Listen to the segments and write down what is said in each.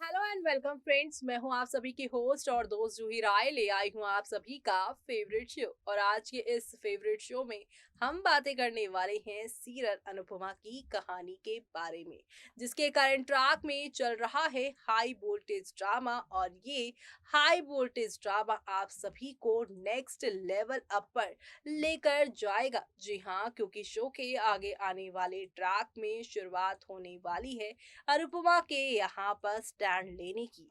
Hello and welcome friends. मैं हूं आप सभी की होस्ट और दोस्त जूही राय। ले आई हूं आप सभी का फेवरेट शो। और आज के इस फेवरेट शो में हम बातें करने वाले हैं सीरत अनुपमा की कहानी के बारे में, जिसके करंट ट्रैक में चल रहा है हाई वोल्टेज ड्रामा। और ये हाई वोल्टेज ड्रामा आप सभी को नेक्स्ट लेवल अप पर लेकर जाएगा। जी हाँ, क्योंकि शो के आगे आने वाले ट्रैक में शुरुआत होने वाली है अनुपमा के यहाँ पर स्टैंड लेने की।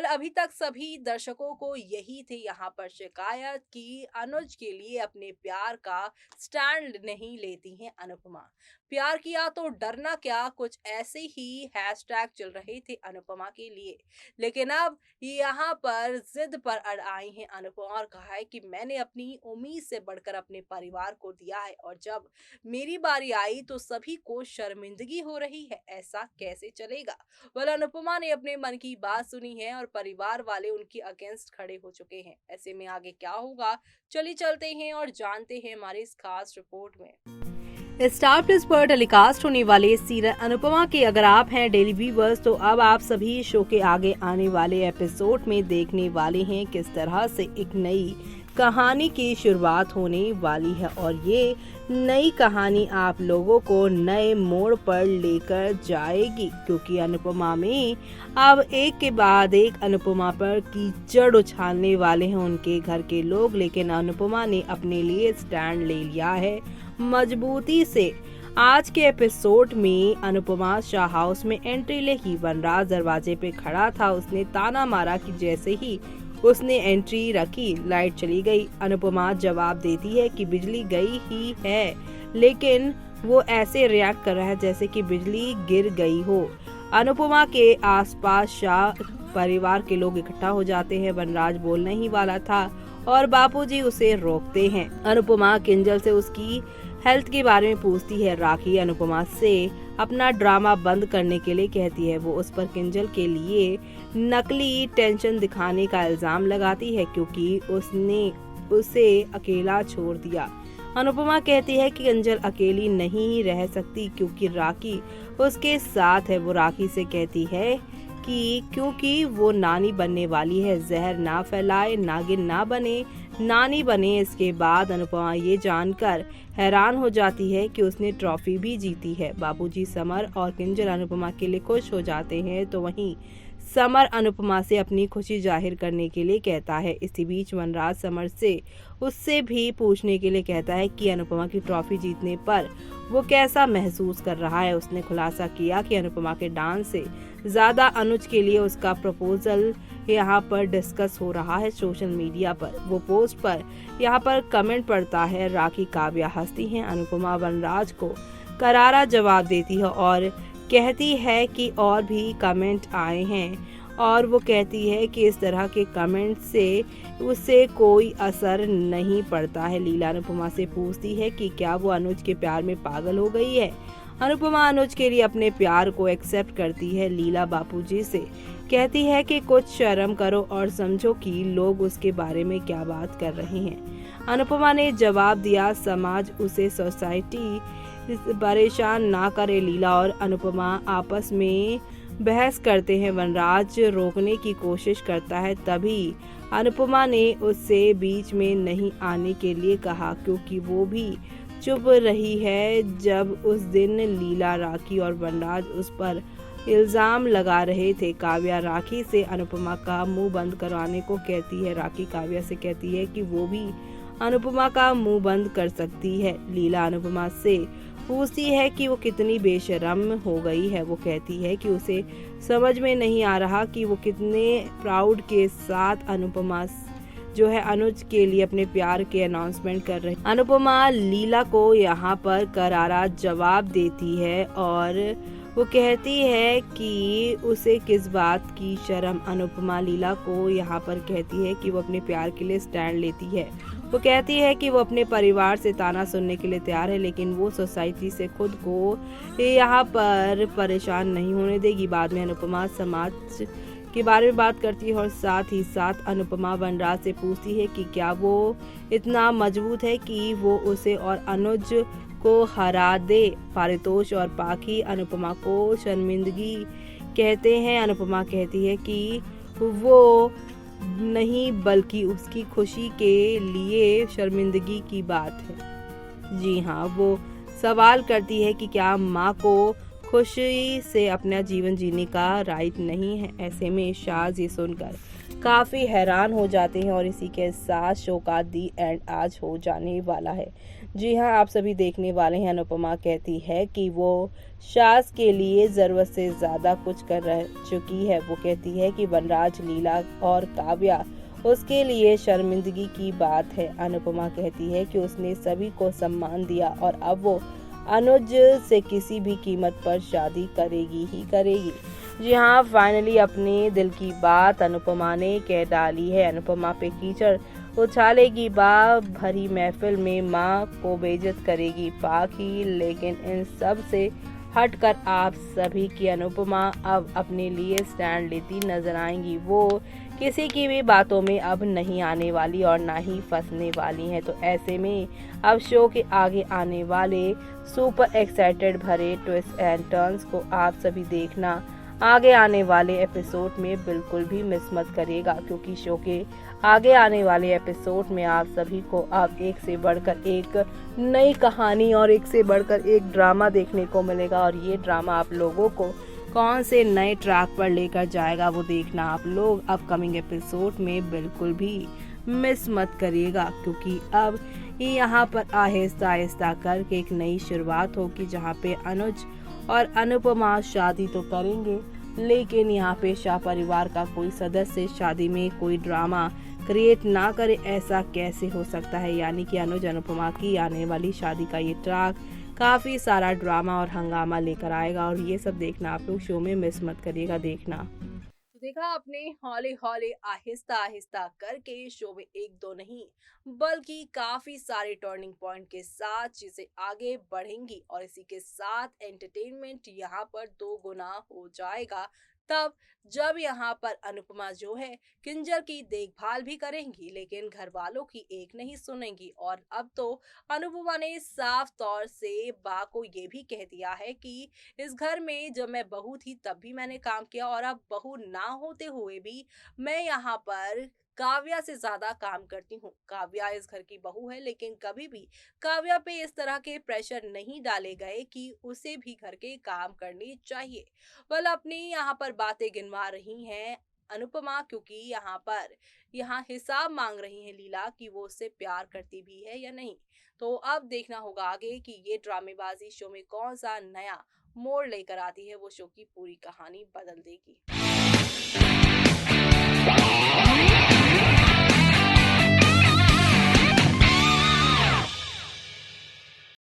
अभी तक सभी दर्शकों को यही थी यहाँ पर शिकायत कि अनुज के लिए अपने प्यार का स्टैंड नहीं लेती हैं अनुपमा। प्यार किया तो डरना क्या, कुछ ऐसे ही हैशटैग चल रहे थे अनुपमा के लिए। लेकिन अब यहाँ पर जिद पर अड़ आई हैं अनुपमा और कहा है कि मैंने अपनी उम्मीद से बढ़कर अपने परिवार को दिया है, और जब मेरी बारी आई तो सभी को शर्मिंदगी हो रही है, ऐसा कैसे चलेगा। अनुपमा ने अपने मन की बात सुनी है और परिवार वाले उनकी अगेंस्ट खड़े हो चुके हैं। ऐसे में आगे क्या होगा, चलिए चलते हैं और जानते हैं हमारी इस खास रिपोर्ट में। स्टार प्लस पर टेलीकास्ट होने वाले सीरियल अनुपमा के अगर आप हैं डेली व्यूअर्स, तो अब आप सभी शो के आगे आने वाले एपिसोड में देखने वाले हैं किस तरह से एक नई कहानी की शुरुआत होने वाली है। और ये नई कहानी आप लोगों को नए मोड़ पर लेकर जाएगी, क्योंकि अनुपमा में अब एक के बाद एक अनुपमा पर कीचड़ उछालने वाले हैं उनके घर के लोग। लेकिन अनुपमा ने अपने लिए स्टैंड ले लिया है मजबूती से। आज के एपिसोड में अनुपमा शाह हाउस में एंट्री लेगी। वनराज दरवाजे पे खड़ा था, उसने ताना मारा कि जैसे ही उसने एंट्री रखी लाइट चली गई। अनुपमा जवाब देती है कि बिजली गई ही है, लेकिन वो ऐसे रिएक्ट कर रहा है जैसे कि बिजली गिर गई हो। अनुपमा के आसपास शाह परिवार के लोग इकट्ठा हो जाते हैं। वनराज बोलने ही वाला था और बापूजी उसे रोकते हैं। अनुपमा किंजल से उसकी हेल्थ के बारे में पूछती है। राखी अनुपमा से अपना ड्रामा बंद करने के लिए कहती है। वो उस पर किंजल के लिए नकली टेंशन दिखाने का इल्जाम लगाती है क्योंकि उसने उसे अकेला छोड़ दिया। अनुपमा कहती है कि किंजल अकेली नहीं रह सकती क्योंकि राखी उसके साथ है। वो राखी से कहती है कि क्योंकि वो नानी बनने वाली है, जहर ना फैलाए, नागिन ना बने, नानी बने। इसके बाद अनुपमा ये जानकर हैरान हो जाती है कि उसने ट्रॉफी भी जीती है। बाबूजी समर और किंजल अनुपमा के लिए खुश हो जाते हैं, तो वहीं समर अनुपमा से अपनी खुशी जाहिर करने के लिए कहता है। इसी बीच वनराज समर से उससे भी पूछने के लिए कहता है कि अनुपमा की ट्रॉफी जीतने पर वो कैसा महसूस कर रहा है। उसने खुलासा किया कि अनुपमा के डांस से ज्यादा अनुज के लिए उसका प्रपोजल यहाँ पर डिस्कस हो रहा है सोशल मीडिया पर। वो पोस्ट पर यहाँ पर कमेंट पढ़ता है। राखी काव्या हंसती हैं। अनुपमा वनराज को करारा जवाब देती है और कहती है कि और भी कमेंट आए हैं, और वो कहती है कि इस तरह के कमेंट से उससे कोई असर नहीं पड़ता है। लीला अनुपमा से पूछती है कि क्या वो अनुज के प्यार में पागल हो गई है। अनुपमा अनुज के लिए अपने प्यार को एक्सेप्ट करती है। लीला बापूजी से कहती है कि कुछ शर्म करो और समझो कि लोग उसके बारे में क्या बात कर रहे हैं। अनुपमा ने जवाब दिया, समाज उसे सोसाइटी परेशान ना करे। लीला और अनुपमा आपस में बहस करते हैं। वनराज रोकने की कोशिश करता है, तभी अनुपमा ने उससे बीच में नहीं आने के लिए कहा क्योंकि वो भी चुप रही है जब उस दिन लीला, राखी और वनराज उस पर इल्जाम लगा रहे थे। काव्या राखी से अनुपमा का मुंह बंद करवाने को कहती है। राखी काव्या से कहती है कि वो भी अनुपमा का मुंह बंद कर सकती है। लीला अनुपमा से पूछती है कि वो कितनी बेशर्म हो गई है। वो कहती है कि उसे समझ में नहीं आ रहा कि वो कितने प्राउड के साथ अनुपमा जो है अनुज के लिए अपने प्यार के अनाउंसमेंट कर रही। अनुपमा लीला को यहाँ पर करारा जवाब देती है और वो कहती है कि उसे किस बात की शर्म। अनुपमा लीला को यहाँ पर कहती है कि वो अपने प्यार के लिए स्टैंड लेती है। वो कहती है कि वो अपने परिवार से ताना सुनने के लिए तैयार है, लेकिन वो सोसाइटी से खुद को यहाँ पर परेशान नहीं होने देगी। बाद में अनुपमा समाज के बारे में बात करती है और साथ ही साथ अनुपमा वनराज से पूछती है कि क्या वो इतना मजबूत है कि वो उसे और अनुज को हरा दे। पारितोष और पाखी अनुपमा को शर्मिंदगी कहते हैं, अनुपमा कहती है कि वो नहीं बल्कि उसकी खुशी के लिए शर्मिंदगी की बात है। जी हाँ, वो सवाल करती है कि क्या माँ को खुशी से अपना जीवन जीने का राइट नहीं है। ऐसे में शाज ये सुनकर काफ़ी हैरान हो जाते हैं और इसी के साथ शो का दी एंड आज हो जाने वाला है। जी हाँ, आप सभी देखने वाले हैं। अनुपमा कहती है कि वो शाज के लिए ज़रूरत से ज़्यादा कुछ कर रह चुकी है। वो कहती है कि वनराज, लीला और काव्या उसके लिए शर्मिंदगी की बात है। अनुपमा कहती है कि उसने सभी को सम्मान दिया और अब वो अनुज से किसी भी कीमत पर शादी करेगी ही करेगी। जी हाँ, फाइनली अपने दिल की बात अनुपमा ने कह डाली है। अनुपमा पे कीचड़ उछालेगी, भरी महफिल में माँ को बेइज्जत करेगी पाखी, लेकिन इन सब से हटकर आप सभी की अनुपमा अब अपने लिए स्टैंड लेती नजर आएंगी। वो किसी की भी बातों में अब नहीं आने वाली और ना ही फंसने वाली हैं। तो ऐसे में अब शो के आगे आने वाले सुपर एक्साइटेड भरे ट्विस्ट एंड टर्न्स को आप सभी देखना आगे आने वाले एपिसोड में बिल्कुल भी मिस मत करिएगा, क्योंकि शो के आगे आने वाले एपिसोड में आप सभी को अब एक से बढ़कर एक नई कहानी और एक से बढ़कर एक ड्रामा देखने को मिलेगा। और ये ड्रामा आप लोगों को कौन से नए ट्रैक पर लेकर जाएगा वो देखना आप लोग अपकमिंग एपिसोड में बिल्कुल भी मिस मत करिएगा, क्योंकि अब यहाँ पर आहिस्ता आहिस्ता करके एक नई शुरुआत होगी, जहाँ पे अनुज और अनुपमा शादी तो करेंगे, लेकिन यहाँ पे शाह परिवार का कोई सदस्य शादी में कोई ड्रामा क्रिएट ना करे। ऐसा कैसे हो सकता है? यानी कि अनुज अनुपमा की आने वाली शादी का ये ट्रैक काफी सारा ड्रामा और हंगामा लेकर आएगा, और ये सब देखना आप लोग शो में मिस मत करिएगा देखना। तो देखा आपने, हौले हौले आहिस्ता आहिस्ता करके शो में एक दो नहीं बल्कि काफी सारे टर्निंग पॉइंट के साथ चीजें आगे बढ़ेंगी, और इसी के साथ एंटरटेनमेंट यहाँ पर दो गुना हो जाएगा तब जब यहाँ पर अनुपमा जो है किंजल की देखभाल भी करेंगी, लेकिन घर वालों की एक नहीं सुनेंगी। और अब तो अनुपमा ने साफ तौर से बा को ये भी कह दिया है कि इस घर में जब मैं बहू थी तब भी मैंने काम किया, और अब बहू ना होते हुए भी मैं यहाँ पर काव्या से ज्यादा काम करती हूँ। काव्या इस घर की बहू है, लेकिन कभी भी काव्या पे इस तरह के प्रेशर नहीं डाले गए कि उसे भी घर के काम करने चाहिए। वह अपनी यहाँ पर बातें गिनवा रही हैं अनुपमा, क्योंकि यहाँ हिसाब मांग रही है लीला कि वो उससे प्यार करती भी है या नहीं। तो अब देखना होगा आगे कि ये ड्रामेबाजी शो में कौन सा नया मोड़ लेकर आती है। वो शो की पूरी कहानी बदल देगी।